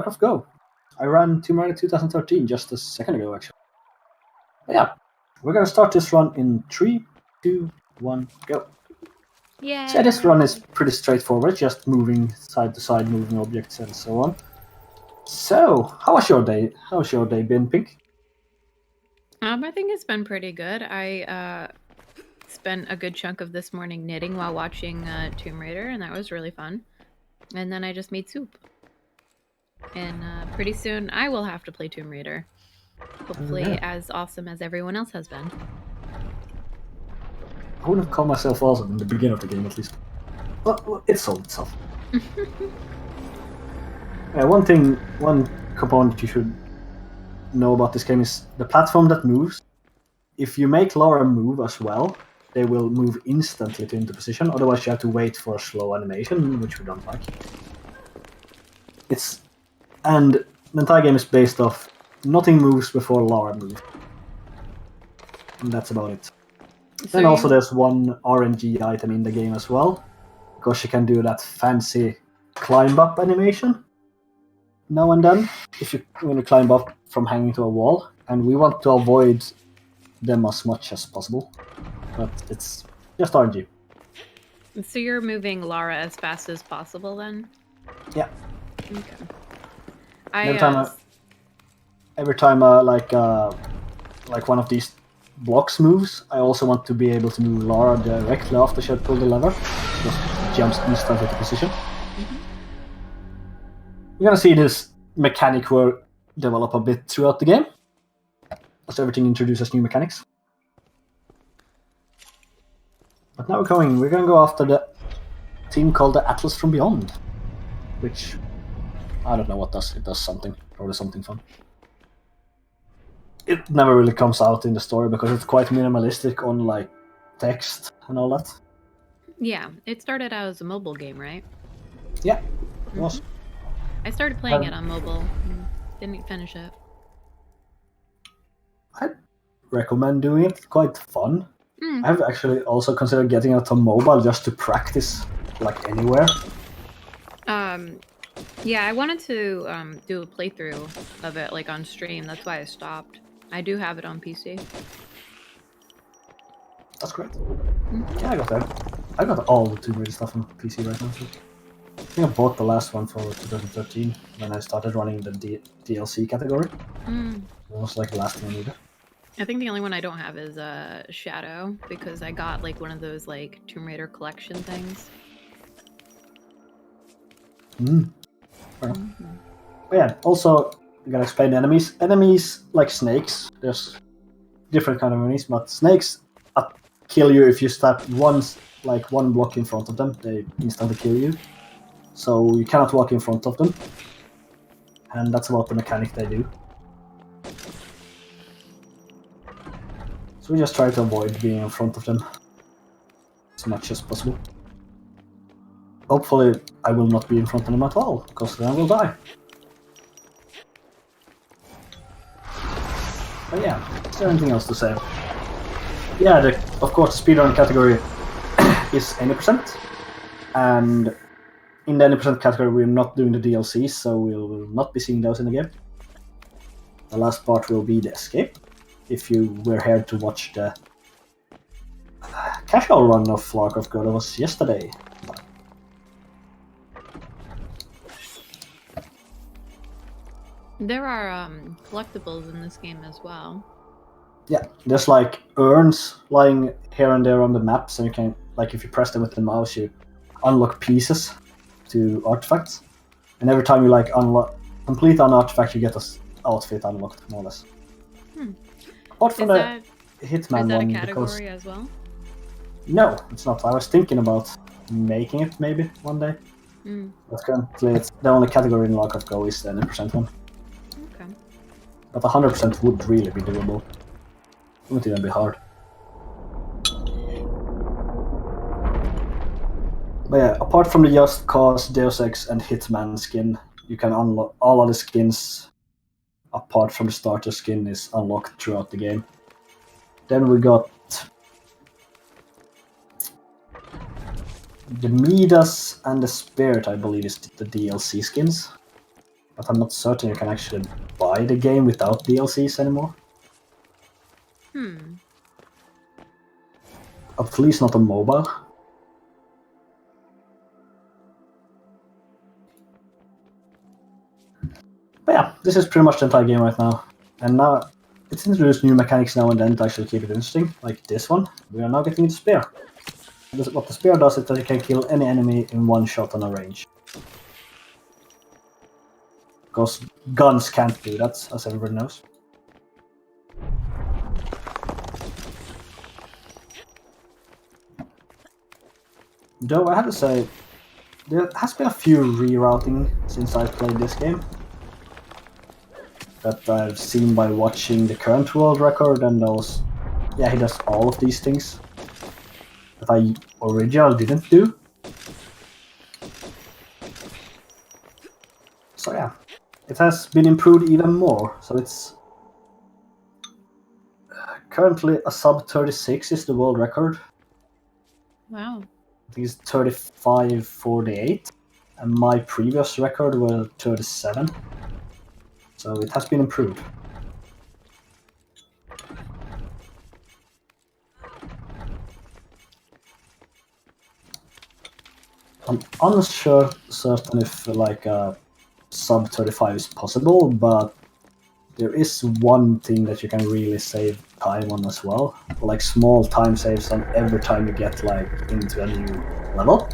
Croft Go. I ran Tomb Raider 2013 just a second ago, actually. But yeah, we're gonna start this run in 3, 2, 1, go. Yay! So this run is pretty straightforward, just moving side to side, moving objects and so on. So, how was your day? How's your day been, Pink? I think it's been pretty good. I spent a good chunk of this morning knitting while watching Tomb Raider, and that was really fun. And then I just made soup. And pretty soon I will have to play Tomb Raider. Hopefully as awesome as everyone else has been. I wouldn't call myself awesome in the beginning of the game, at least. But it sold itself. One component you should know about this game is the platform that moves. If you make Lara move as well, they will move instantly into position. Otherwise, you have to wait for a slow animation, which we don't like. And the entire game is based off nothing moves before Lara moves, and that's about it. So Then also there's one RNG item in the game as well, because you can do that fancy climb up animation now and then if you want to climb up from hanging to a wall, and we want to avoid them as much as possible, but it's just RNG. So you're moving Lara as fast as possible then? Yeah. Okay. Every time like one of these blocks moves, I also want to be able to move Lara directly after she had pulled the lever. Just jumps instantly to position. Mm-hmm. We're gonna see this mechanic will develop a bit throughout the game, as everything introduces new mechanics. But now we're gonna go after the team called the Atlas from Beyond, which I don't know what does. It does something, probably something fun. It never really comes out in the story because it's quite minimalistic on like text and all that. Yeah, it started out as a mobile game, right? Yeah, it was. I started playing it on mobile. Didn't finish it. I'd recommend doing it. It's quite fun. I've actually also considered getting it on mobile just to practice, like anywhere. Yeah, I wanted to do a playthrough of it, like on stream. That's why I stopped. I do have it on PC. That's great. Yeah, I got that. I got all the Tomb Raider stuff on PC right now. So I think I bought the last one for 2013 when I started running the DLC category. It was like the last thing I needed. I think the only one I don't have is Shadow, because I got like one of those like Tomb Raider collection things. But yeah, also you gotta explain the enemies. Enemies like snakes. There's different kind of enemies, but snakes kill you if you step one block in front of them. They instantly kill you. So you cannot walk in front of them, and that's about the mechanic they do. So we just try to avoid being in front of them as much as possible. Hopefully I will not be in front of them at all, because then I will die. But yeah, is there anything else to say? Yeah, of course the speedrun category is any percent, and in the any percent category we're not doing the DLCs, so we will not be seeing those in the game. The last part will be the escape, if you were here to watch the casual run of Lara Croft Go that was yesterday. There are collectibles in this game as well. Yeah, there's like urns lying here and there on the maps, and you can, like, if you press them with the mouse, you unlock pieces to artifacts. And every time you like complete an artifact, you get an outfit unlocked, more or less. Apart from the Hitman is that one, a category as well? No, it's not. I was thinking about making it maybe one day. But currently, the only category in Lara Croft Go is the 100% one. Okay. But 100% would really be doable. It wouldn't even be hard. But yeah, apart from the Just Cause, Deus Ex, and Hitman skin, you can unlock all other skins apart from the starter skin is unlocked throughout the game. Then we got the Midas and the Spirit, I believe, is the DLC skins. But I'm not certain you can actually buy the game without DLCs anymore. At least not on mobile. But yeah, this is pretty much the entire game right now. And now it's introduced new mechanics now and then to actually keep it interesting, like this one. We are now getting into spear. What the spear does is that you can kill any enemy in one shot on a range. Because guns can't do that, as everybody knows. Though I have to say, there has been a few rerouting since I've played this game that I've seen by watching the current world record, and those, yeah, he does all of these things that I originally didn't do. So yeah, it has been improved even more. So it's currently a sub 36 is the world record. Wow. I think it's 35:48, and my previous record was 37. So it has been improved. I'm unsure certain if like sub 35 is possible, but there is one thing that you can really save time on as well, like small time saves on every time you get like into a new level,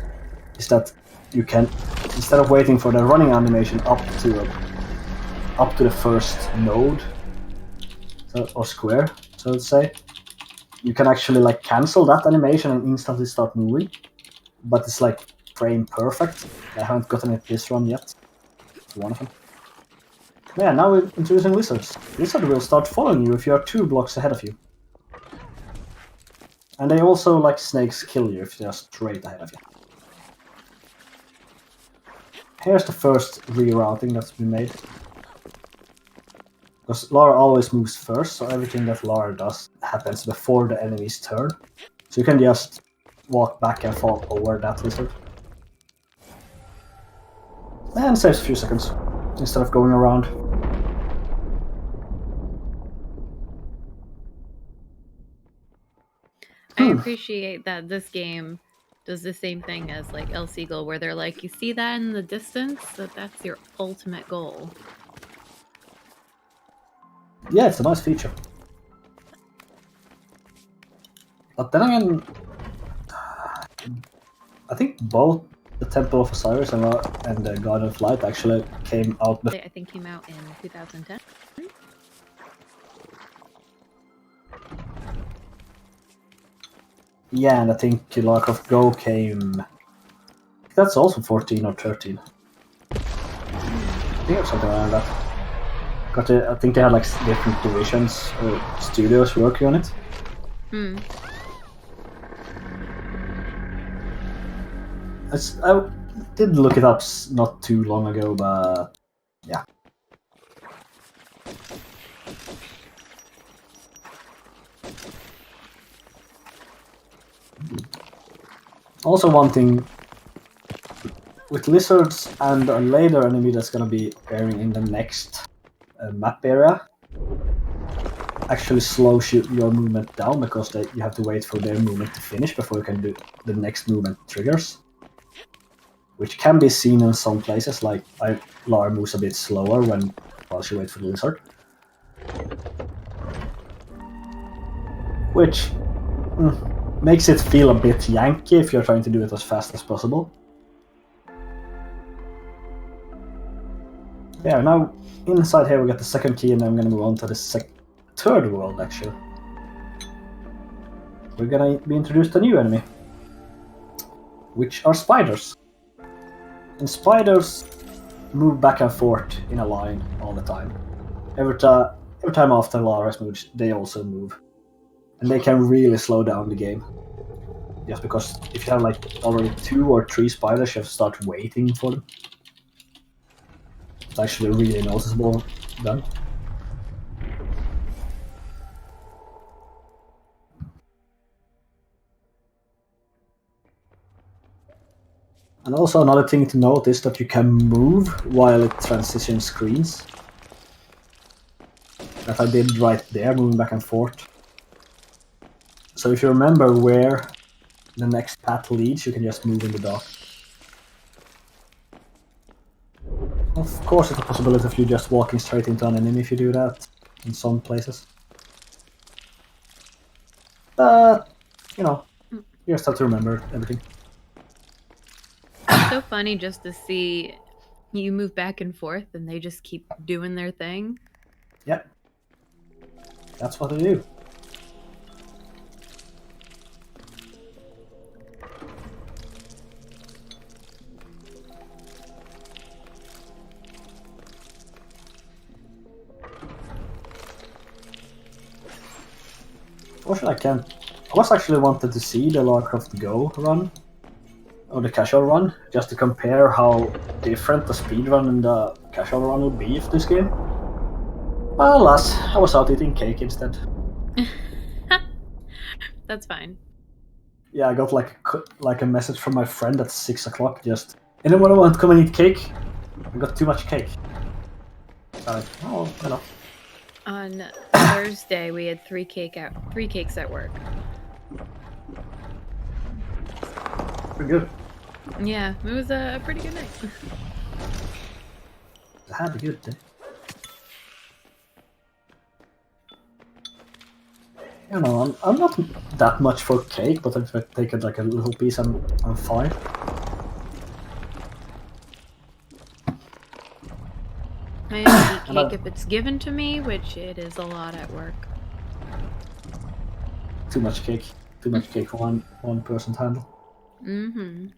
is that you can, instead of waiting for the running animation up to the first node, or square, so to say, you can actually like cancel that animation and instantly start moving, but it's like frame perfect. I haven't gotten it this run yet. It's one of them. Yeah, now we're introducing lizards. Lizard will start following you if you are 2 blocks ahead of you. And they also, like snakes, kill you if they are straight ahead of you. Here's the first rerouting that's been made. Because Lara always moves first, so everything that Lara does happens before the enemy's turn. So you can just walk back and fall over that lizard. And saves a few seconds, instead of going around. I appreciate that this game does the same thing as like El Seagull, where they're like, you see that in the distance? That's your ultimate goal. Yeah, it's a nice feature. But then again, I think both the Temple of Osiris and the God of Light actually came out before. I think came out in 2010. Yeah, and I think Lara Croft Go came... That's also 14 or 13. I think it was something around that. I think they had like different divisions or studios working on it. I did look it up not too long ago, but yeah. Also, one thing with lizards and a later enemy that's gonna be appearing in the next map area, actually slows your movement down, because you have to wait for their movement to finish before you can do the next movement triggers. Which can be seen in some places, like Lara moves a bit slower while she waits for the lizard. Which makes it feel a bit janky if you're trying to do it as fast as possible. Yeah, now inside here we got the second key, and then I'm gonna move on to the third world actually. We're gonna be introduced to a new enemy, which are spiders. And spiders move back and forth in a line all the time. Every time after Lara's moves, they also move. And they can really slow down the game. Just because if you have like already 2 or 3 spiders, you have to start waiting for them. It's actually really noticeable then. And also another thing to note is that you can move while it transitions screens. That I did right there, moving back and forth. So if you remember where the next path leads, you can just move in the dark. Of course, it's a possibility of you just walking straight into an enemy if you do that in some places. But, you know, you just have to remember everything. It's so funny just to see you move back and forth and they just keep doing their thing. Yeah. That's what they do. Fortunately, I can't. I was actually wanted to see the Lara Croft Go run, or the casual run, just to compare how different the speed run and the casual run would be if this game. Well, alas, I was out eating cake instead. That's fine. Yeah, I got like a message from my friend at 6 o'clock. Just anyone want to come and eat cake? I got too much cake. Oh, I know. On Thursday, we had 3 cakes at work. Pretty good. Yeah, it was a pretty good night. I had a good day. You know, I'm not that much for cake, but if I take it like a little piece, I'm fine. I only eat cake if it's given to me, which it is a lot at work. Too much cake. Too much cake for one person to handle. Mm-hmm.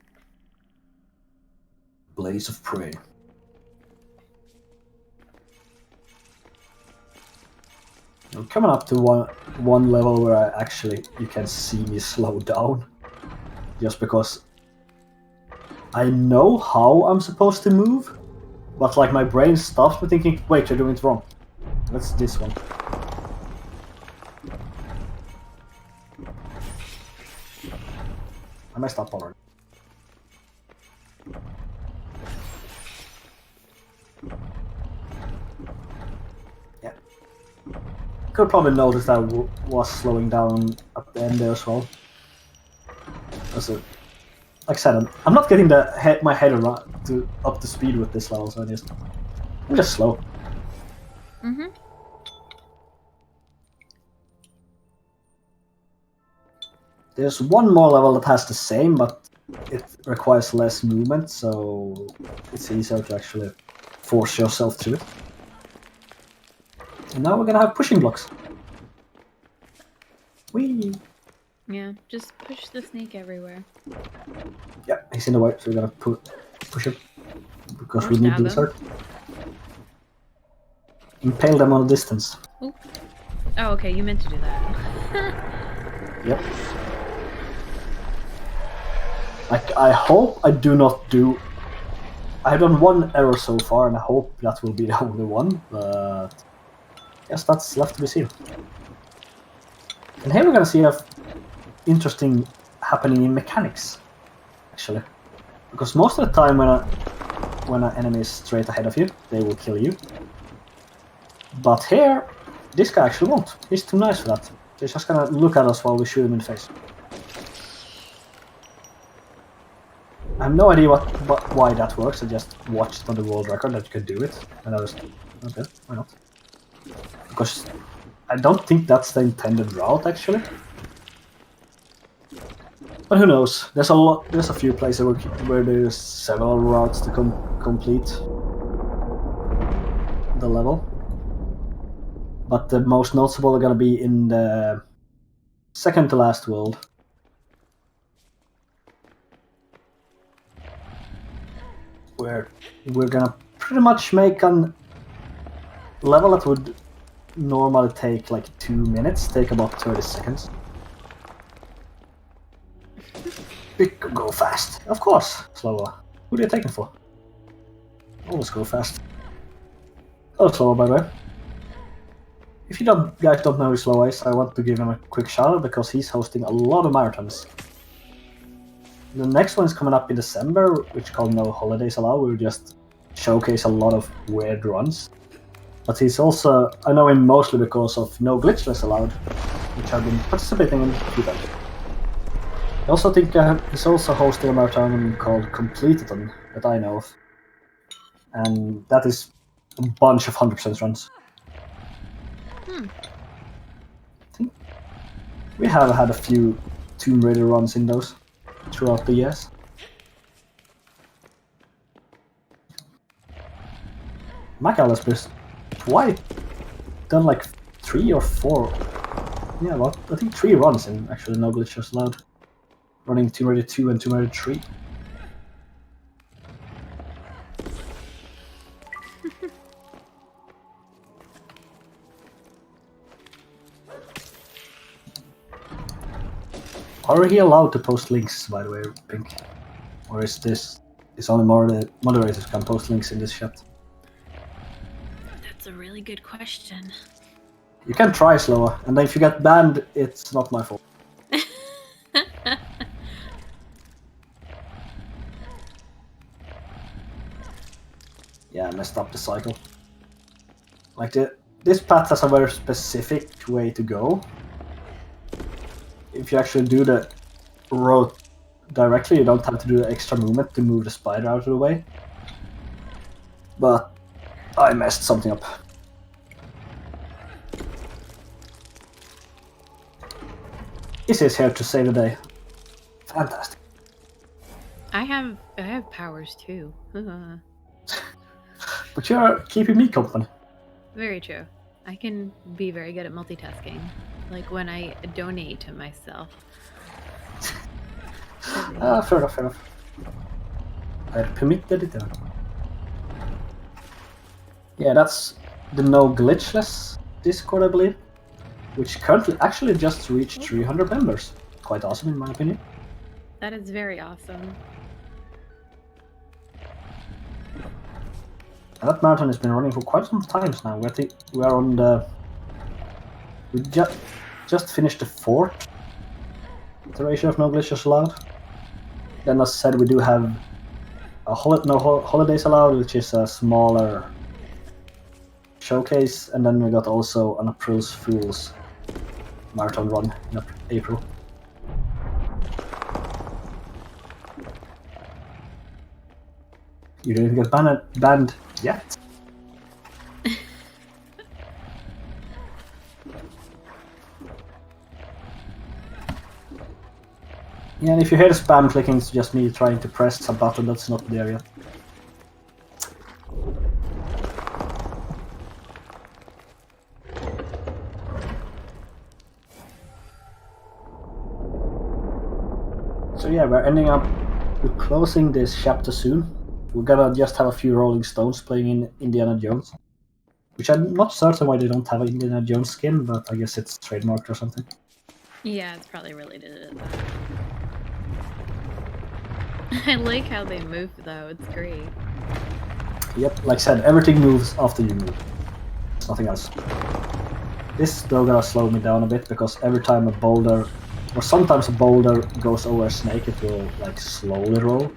Blaze of prey. I'm coming up to one level where you can see me slow down. Just because I know how I'm supposed to move, but like my brain stops me thinking, wait, you're doing it wrong. That's this one. I messed up already. Yeah. Could probably notice that I was slowing down at the end there as well. Also, like I said, I'm not getting my head around up to speed with this level, so I'm just slow. Mm-hmm. There's one more level that has the same, but it requires less movement, so it's easier to actually force yourself through it. And now we're gonna have pushing blocks. Whee! Yeah, just push the snake everywhere. Yeah, he's in the way, so we're gonna push him. Because Or we need stab the him. sword. Impale them on a distance. Ooh. Oh, okay, you meant to do that. Yep. I hope I do not do... I've done one error so far, and I hope that will be the only one, but... Yes, that's left to be seen. And here we're gonna see a interesting happening in mechanics, actually. Because most of the time when an enemy is straight ahead of you, they will kill you. But here, this guy actually won't. He's too nice for that. He's just gonna look at us while we shoot him in the face. I have no idea why that works. I just watched on the world record that you could do it, and I was okay. Why not? Because I don't think that's the intended route, actually. But who knows? There's a few places where there's several routes to complete the level. But the most noticeable are gonna be in the second to last world. Where we're gonna pretty much make a level that would normally take like 2 minutes, take about 30 seconds. Go fast. Of course, slower. Who are you taking for? Always go fast. Oh, slower, by the way. If you guys don't know who Slow is, I want to give him a quick shout out because he's hosting a lot of marathons. The next one is coming up in December, which is called No Holidays Allowed. We'll just showcase a lot of weird runs. But he's also, I know him mostly because of No Glitchless Allowed, which I've been participating in with that. I also think he's also hosting a marathon called Complete-a-thon that I know of. And that is a bunch of 100% runs. I think we have had a few Tomb Raider runs in those throughout the years. McAllister's twice done like 3 or 4. Yeah, well, I think 3 runs in actually No Glitchless Allowed. Running Tomb Raider 2 and Tomb Raider 3. Are we allowed to post links, by the way, Pink? Or is this... Is only moderators can post links in this chat? That's a really good question. You can try, Sloa, and then if you get banned, it's not my fault. Yeah, I messed up the cycle. Like, this path has a very specific way to go. If you actually do the road directly, you don't have to do the extra movement to move the spider out of the way. But I messed something up. This is here to save the day. Fantastic. I have powers too. But you're keeping me company. Very true. I can be very good at multitasking. Like when I donate to myself. Fair enough, fair enough. I permitted it. Yeah, that's the No Glitchless Discord, I believe. Which currently actually just reached 300 members. Quite awesome in my opinion. That is very awesome. And that marathon has been running for quite some times now. We are on the... We just finished the 4th iteration of No Glitchless Allowed. Then as I said, we do have a Holidays Allowed, which is a smaller showcase, and then we got also an April's Fools marathon run in April. You didn't get banned yet. Yeah, and if you hear the spam clicking, it's just me trying to press a button that's not there yet. So yeah, we're we're closing this chapter soon. We're gonna just have a few Rolling Stones playing in Indiana Jones. Which I'm not certain why they don't have an Indiana Jones skin, but I guess it's trademarked or something. Yeah, it's probably related to that. I like how they move though, it's great. Yep, like I said, everything moves after you move. There's nothing else. This is though gonna slow me down a bit because every time a boulder, or sometimes a boulder goes over a snake, it will like slowly roll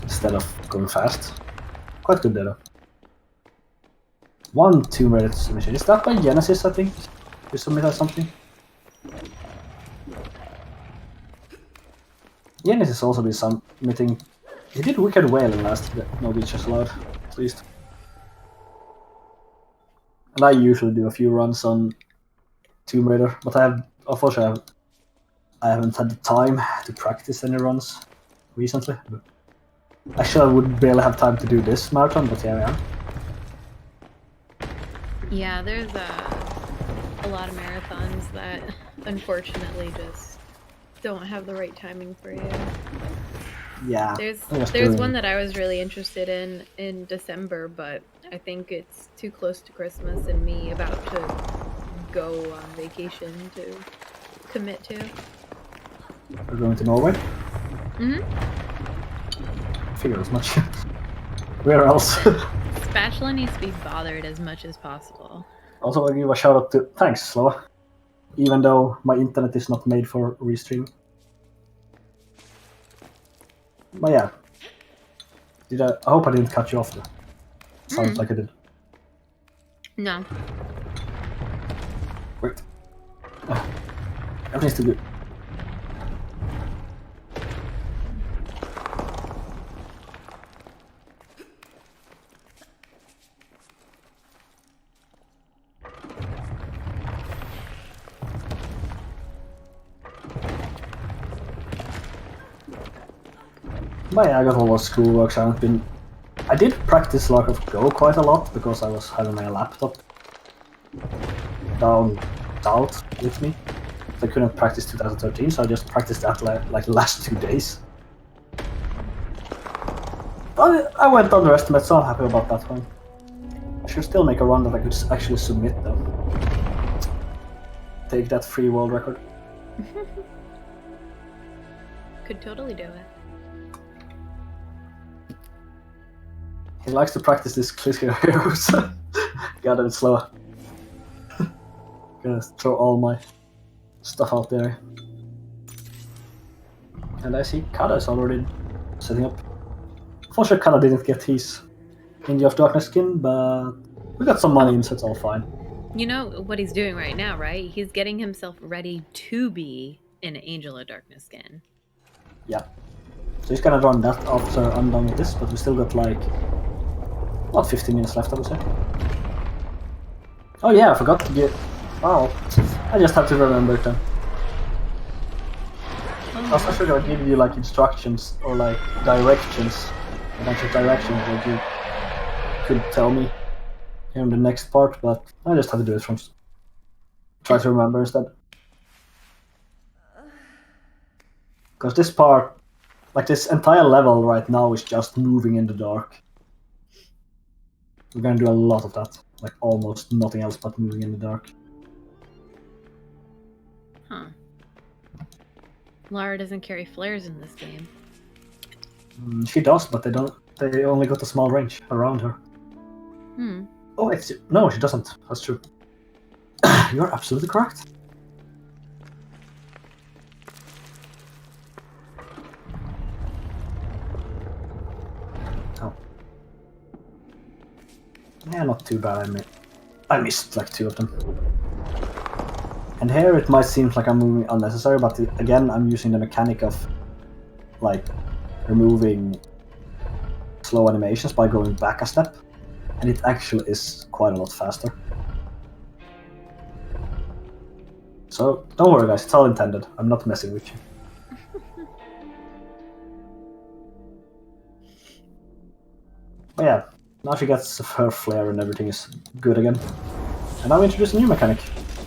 instead of going fast. Quite good there though. One Tomb Raider submission. Is that by Genesis, I think? You submitted something? Genesis also been submitting. He did Wicked Whale in last No Glitchless Allowed, at least. And I usually do a few runs on Tomb Raider, but unfortunately, I haven't had the time to practice any runs recently. Actually, I would barely have time to do this marathon, but here I am. Yeah, there's a lot of marathons that unfortunately just don't have the right timing for you. Yeah. There's one that I was really interested in December, but I think it's too close to Christmas and me about to go on vacation to commit to. We're going to Norway? Mm-hmm. Figure as much. Where else? Spatula needs to be bothered as much as possible. Also, I'll give a shout out to... Thanks, Slova. Even though my internet is not made for restreaming. But yeah. I hope I didn't cut you off there. Sounds like I did. No. Wait. Everything's too good. But yeah, I got all those schoolworks. I did practice Lara of Go quite a lot because I was having my laptop down south with me. I couldn't practice 2013, so I just practiced that like the last 2 days. I went underestimate, so I'm happy about that one. I should still make a run that I could actually submit though. Take that free world record. Could totally do it. He likes to practice this clicker heroes. Got it slower. Gonna throw all my stuff out there. And I see Kada is already setting up. Unfortunately, Kada didn't get his Ninja of Darkness skin, but we got some money in, so it's all fine. You know what he's doing right now, right? He's getting himself ready to be an Angel of Darkness skin. Yeah. So he's gonna run that after I'm done with this, but we still got like about 15 minutes left, I would say. Oh yeah, I forgot to get. Oh, I just have to remember it then. I was actually gonna give you like instructions or like directions, a bunch of directions that you could tell me here in the next part, but I just have to do it from. Try to remember instead. Because this part, like this entire level right now, is just moving in the dark. We're gonna do a lot of that, like almost nothing else but moving in the dark. Huh. Lara doesn't carry flares in this game. She does, but they don't. They only got a small range around her. Oh, no, she doesn't. That's true. You're absolutely correct. Oh. Yeah, not too bad. I missed like 2 of them. And here it might seem like I'm moving unnecessary, but again, I'm using the mechanic of like removing slow animations by going back a step, and it actually is quite a lot faster. So don't worry guys, it's all intended. I'm not messing with you. But yeah, now she gets her flare and everything is good again. And now we introduce a new mechanic.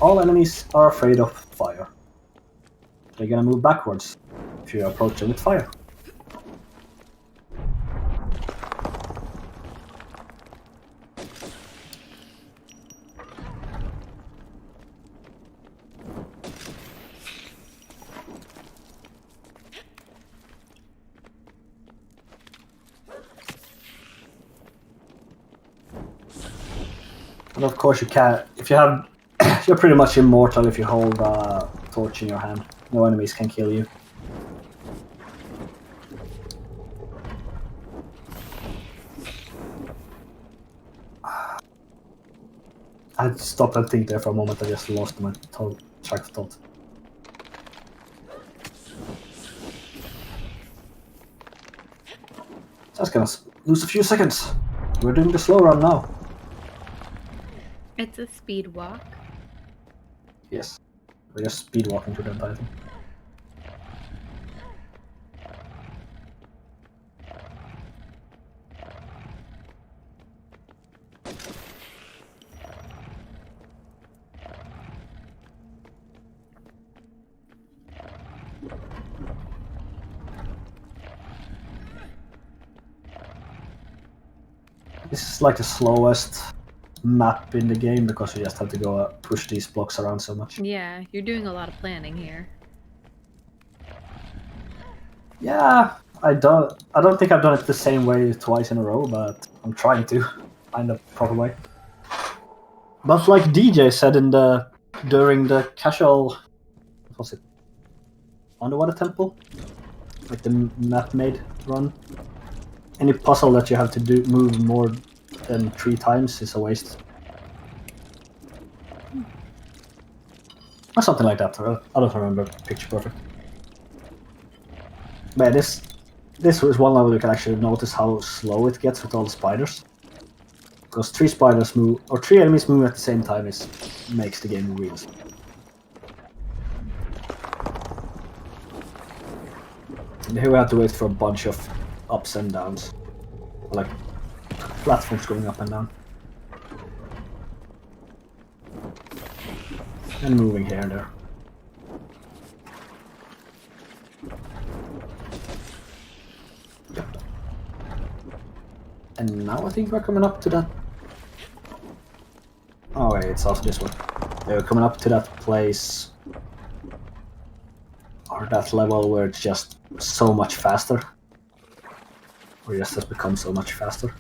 All enemies are afraid of fire. They're gonna move backwards if you approach them with fire. And of course you can, if you have, you're pretty much immortal if you hold a torch in your hand. No enemies can kill you. I had to stop and think there for a moment, I just lost my track of thought. Just gonna lose a few seconds. We're doing the slow run now. It's a speed walk. Yes. We're just speed walking through the entire thing. This is like the slowest map in the game because you just have to go push these blocks around so much. Yeah, you're doing a lot of planning here. Yeah, I don't think I've done it the same way twice in a row, but I'm trying to find a proper way. But like DJ said during the casual, what was it? Underwater temple? Like the map made run. Any puzzle that you have to move more than 3 times is a waste. Or something like that. I don't remember picture perfect. But this was one level you can actually notice how slow it gets with all the spiders. Because 3 spiders move, or 3 enemies move at the same time makes the game really slow. And here we have to wait for a bunch of ups and downs. Like platforms going up and down. And moving here and there. Yep. And now I think we're coming up to that. Oh wait, it's off this one. Yeah, we're coming up to that place. Or that level where it's just so much faster. Or just has become so much faster.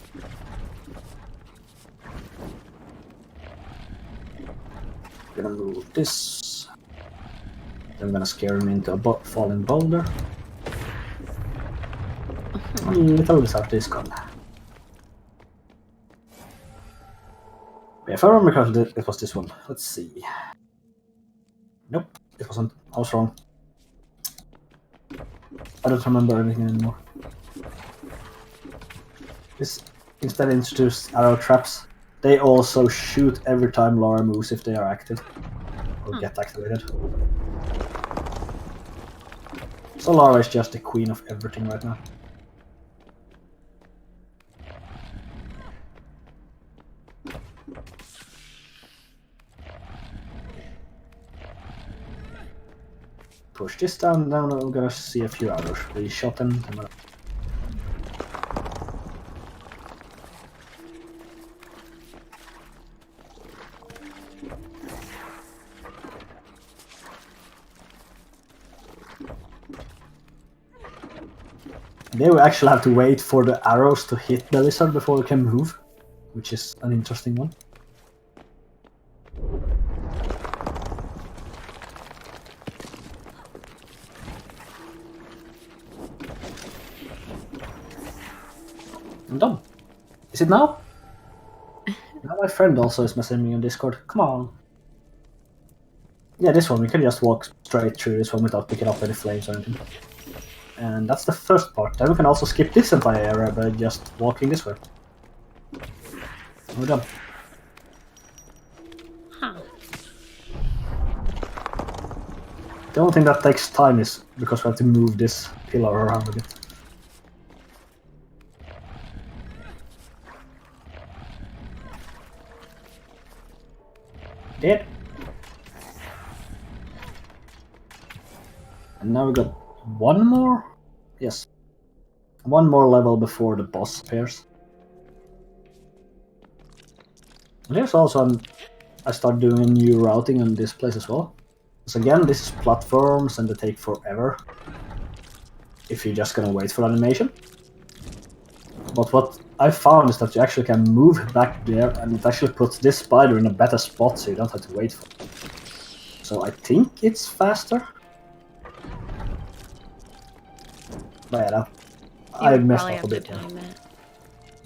I'm gonna move this. I'm gonna scare him into a falling boulder. A little without this gun. If I remember correctly, it was this one. Let's see. Nope, it wasn't. I was wrong. I don't remember anything anymore. This instead introduced arrow traps. They also shoot every time Lara moves if they are active. Or get activated. So Lara is just the queen of everything right now. Push this down, now we're gonna see a few arrows. We shot them. They will actually have to wait for the arrows to hit the lizard before we can move, which is an interesting one. I'm done. Is it now? Now my friend also is messaging me on Discord. Come on. Yeah, this one. We can just walk straight through this one without picking up any flames or anything. And that's the first part. Then we can also skip this entire area by just walking this way. We're done. Huh. The only thing that takes time is because we have to move this pillar around a bit. Dead. And now we got one more? Yes. One more level before the boss appears. And here's also I start doing a new routing on this place as well. Because again, this is platforms and they take forever. If you're just gonna wait for animation. But what I found is that you actually can move back there and it actually puts this spider in a better spot so you don't have to wait for it. So I think it's faster. But yeah, I messed up a bit.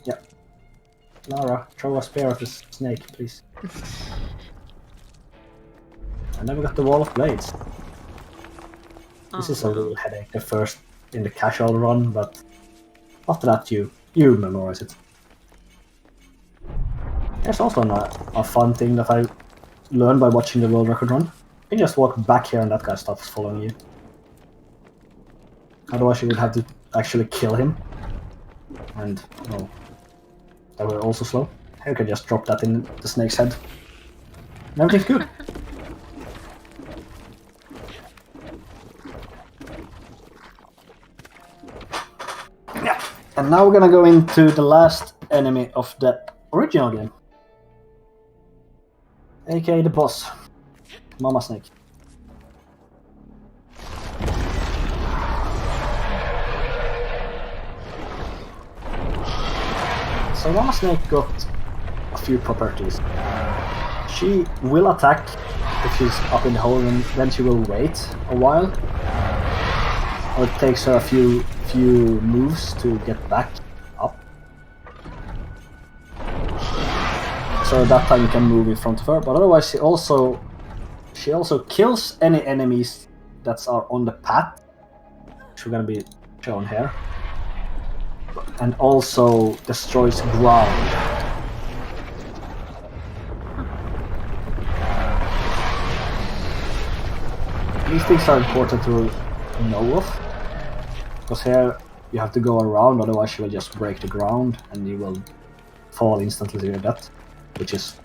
Yeah. Lara, throw a spear at this snake, please. And then we got the wall of blades. This is a little headache at first in the casual run, but after that you memorize it. There's also a fun thing that I learned by watching the world record run. You can just walk back here and that guy stops following you. Otherwise you would have to actually kill him. And, well, that will also slow. Here you can just drop that in the snake's head. And everything's good. Yeah. And now we're gonna go into the last enemy of the original game. aka the boss. Mama Snake. So Mama Snake got a few properties. She will attack if she's up in the hole, and then she will wait a while. or it takes her a few moves to get back up. So at that time you can move in front of her, but otherwise she also kills any enemies that are on the path, which are gonna be shown here, and also destroys ground. These things are important to know of, because here you have to go around, otherwise she will just break the ground and you will fall instantly to your death, which is,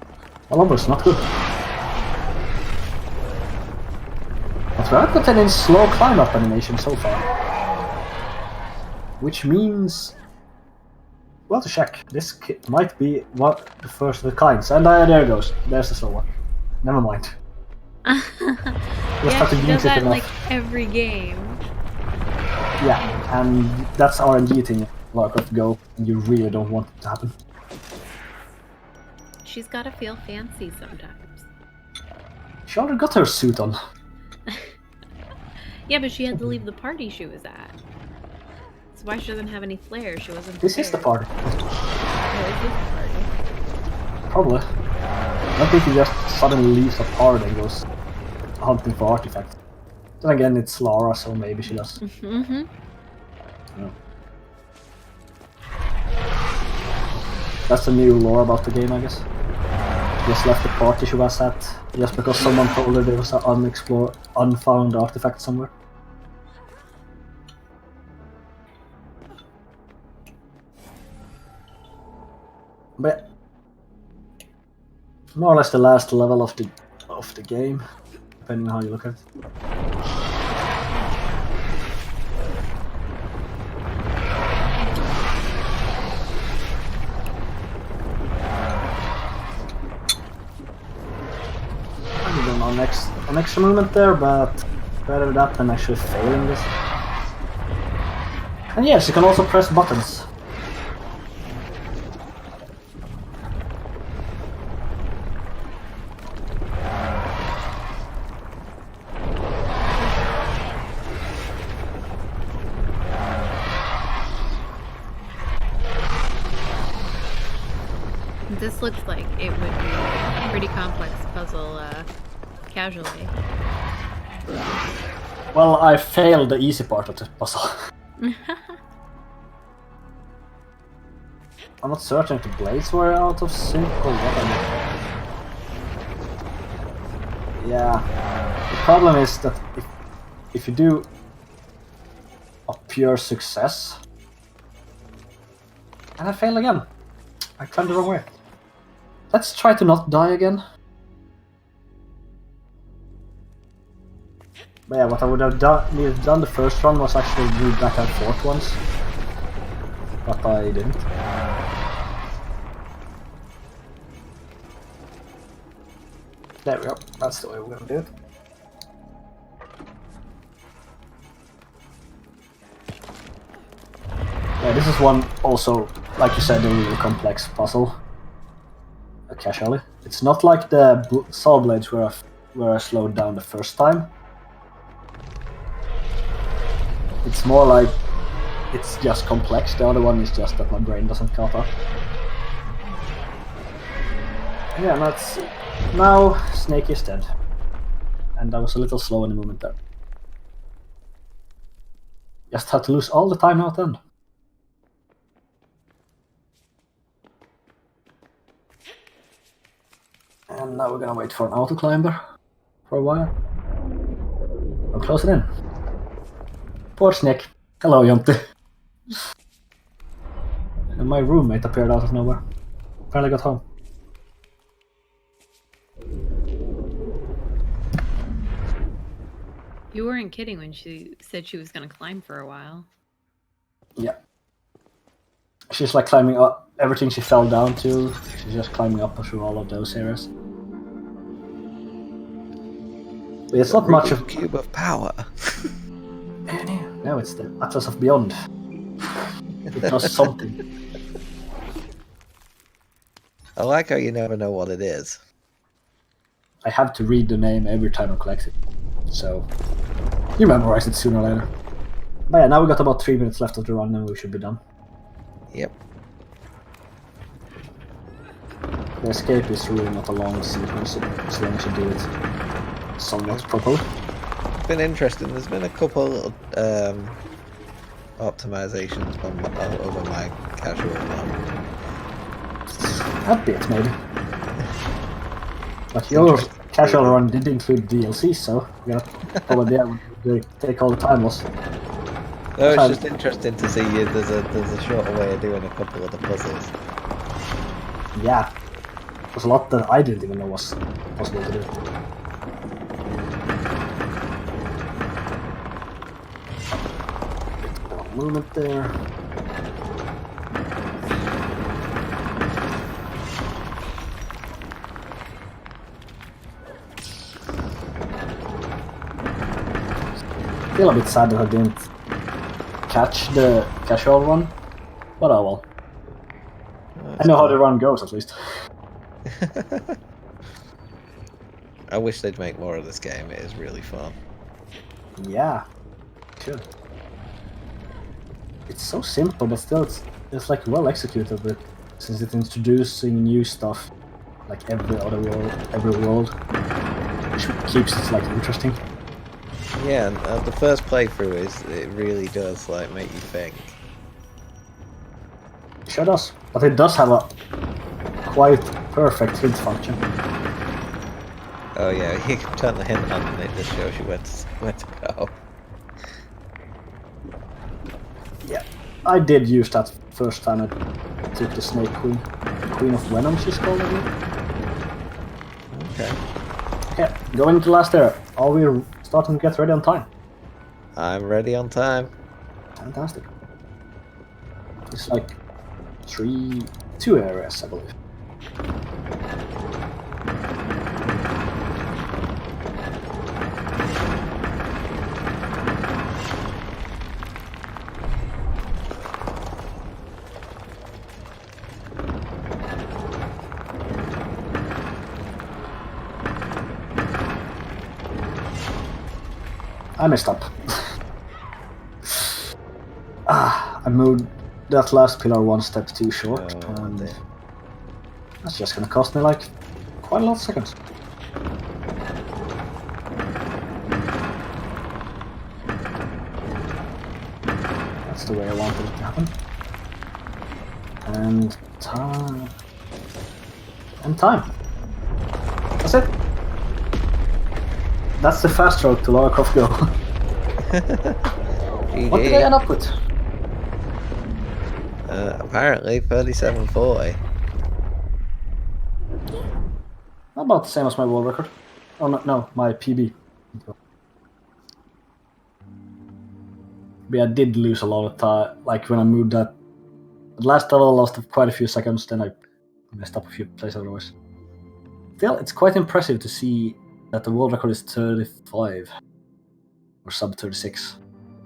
well, obviously not good. But we haven't got any slow climb up animation so far, which means, well, to check, this might be the first of the kinds. And there it goes, there's the slow one. Never mind. Yeah, she does that in like every game. Yeah, and that's RNG thing, Lara Croft Go, and you really don't want it to happen. She's gotta feel fancy sometimes. She already got her suit on. Yeah, but she had to leave the party she was at. So why she doesn't have any flair? She wasn't prepared. This is the party. Oh, is this the party? Probably. I don't think he just suddenly leaves a party and goes hunting for artifacts. Then again, it's Lara, so maybe she does. Mm-hmm. Yeah. That's the new lore about the game, I guess. She just left the party she was at, just because someone told her there was an unfound artifact somewhere. But more or less the last level of the game, depending on how you look at it. I don't know an extra movement there, but better that than actually failing this. And yes, you can also press buttons. This looks like it would be a pretty complex puzzle, casually. Well, I failed the easy part of the puzzle. I'm not certain if the blades were out of sync or what. Yeah, the problem is that if you do a pure success, and I failed again. I climbed the wrong way. Let's try to not die again. But yeah, what I would have done the first run was actually move back and forth once. But I didn't. There we go. That's the way we're gonna do it. Yeah, this is one also, like you said, a really complex puzzle. Casually. It's not like the saw blades where I slowed down the first time. It's more like it's just complex. The other one is just that my brain doesn't caught up. Yeah, that's now Snake is dead, and I was a little slow in the movement there. Just had to lose all the time now at the end. And now we're gonna wait for an auto climber for a while. I'm closing in. Poor Snake. Hello, Jonte. And my roommate appeared out of nowhere. Finally got home. You weren't kidding when she said she was gonna climb for a while. Yeah. She's like climbing up everything she fell down to. She's just climbing up through all of those areas. But it's not much of cube of power. No, it's the Atlas of Beyond. It does something. I like how you never know what it is. I have to read the name every time I collect it. So you memorize it sooner or later. But yeah, now we got about 3 minutes left of the run and we should be done. Yep. The escape is really not a long sequence, as long as you do it somewhat properly. It's been interesting. There's been a couple little optimizations over my casual one. A bit, maybe. But your casual run did include DLC, so we gotta probably be able to take all the time loss. No, it's just interesting to see you. There's a shorter way of doing a couple of the puzzles. Yeah. There's a lot that I didn't even know was possible to do. Movement there. Feel a bit sad that I didn't catch the casual run, but oh well. I know how the run goes at least. I wish they'd make more of this game. It is really fun. Yeah, should. It's so simple, but still it's like well executed. But since it's introducing new stuff, like every world, which keeps it like interesting. Yeah, and the first playthrough it really does like make you think. It sure does, but it does have a quite perfect hint function. Oh yeah, you can turn the hint on and it just shows you where to go. Yeah, I did use that first time I took the Snake Queen. The Queen of Venom, she's called again. Okay. Okay, going to the last area. Are we starting to get ready on time? I'm ready on time. Fantastic. It's like 2 areas, I believe. I messed up. I moved that last pillar 1 step too short, and that's just gonna cost me like quite a lot of seconds. That's the way I wanted it to happen. And time. And time. That's it. That's the fast road to Lara Croft Go. What did I end up with? Apparently 3740. About the same as my world record. Oh no, my PB. But I did lose a lot of time. Like when I moved that the last level, I lost quite a few seconds. Then I messed up a few places otherwise. Still, it's quite impressive to see that the world record is 35 or sub 36,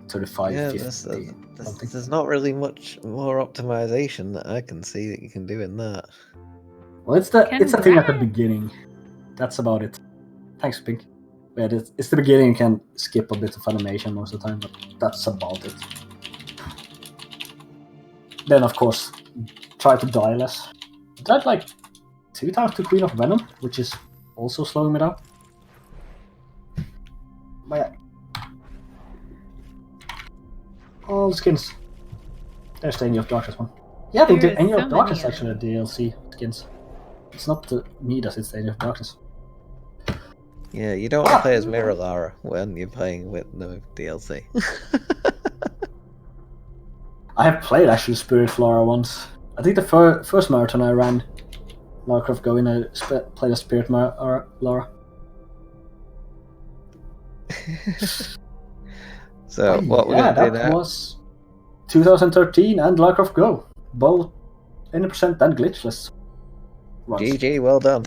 35, Yeah, 50. there's not really much more optimization that I can see that you can do in that. Well, it's the thing at the beginning. That's about it. Thanks, Pink. Yeah, it's the beginning. You can skip a bit of animation most of the time, but that's about it. Then, of course, try to die less. I died like 2 times to Queen of Venom, which is also slowing me down. But yeah. All the skins. There's the Angel of Darkness one. Yeah, I think the Angel of Darkness is actually the DLC skins. It's not the Midas, it's the Angel of Darkness. Yeah, you don't want to play as Mirror Lara when you're playing with the DLC. I have played actually Spirit Lara once. I think the first marathon I ran, Lara Croft Go, I played a Spirit Lara. So what we're gonna do now? That was 2013 and Lara Croft Go, both 80% and glitchless. GG, well done.